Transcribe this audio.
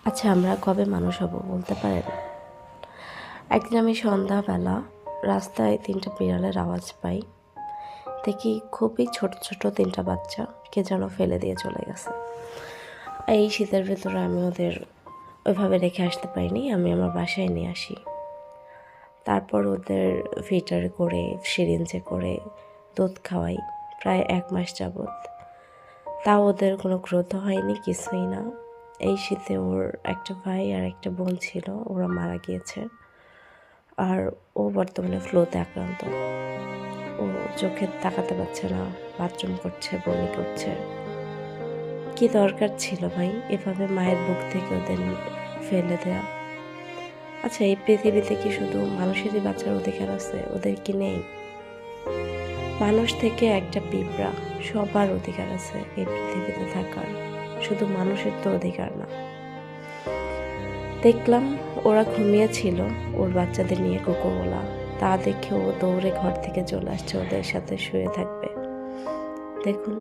আচ্ছা, আমরা কবে মানুষ হব বলতে পারেন? একদিন আমি সন্ধ্যাবেলা রাস্তায় ৩টা বিড়ালের আওয়াজ পাই। দেখি খুবই ছোট ছোট ৩টা বাচ্চা কে যেন ফেলে দিয়ে চলে গেছে। এই শীতের ভেতরে আমি ওদের ওইভাবে রেখে আসতে পারিনি। আমি আমার বাসায় নিয়ে আসি। তারপর ওদের ফিডারে করে, সিরিঞ্জে করে দুধ খাওয়াই প্রায় ১ মাস যাবৎ। তাও ওদের কোনো গ্রোথ হয়নি, কিছুই না। এই শীতে ওর একটা ভাই আর একটা বোন ছিল, ওরা মারা গিয়েছে। আর ও বর্তমানে ফ্লুতে আক্রান্ত। ও চোখে তাকাতে পারছে না, বাথরুম করছে, বমি করছে। কি দরকার ছিল ভাই এভাবে মায়ের বুক থেকে ওদের ফেলে দেয়া? আচ্ছা, এই পৃথিবীতে কি শুধু মানুষেরই বাঁচার অধিকার আছে? ওদের কি নেই? মানুষ থেকে একটা পিঁপড়া, সবার অধিকার আছে এই পৃথিবীতে থাকার। শুধু মানুষের তো অধিকার না। দেখলাম ওরা ঘুমিয়েছিল ওর বাচ্চাদের নিয়ে, কোকোকোলা। তা দেখে ও দৌড়ে ঘর থেকে চলে আসছে ওদের সাথে শুয়ে থাকবে। দেখুন।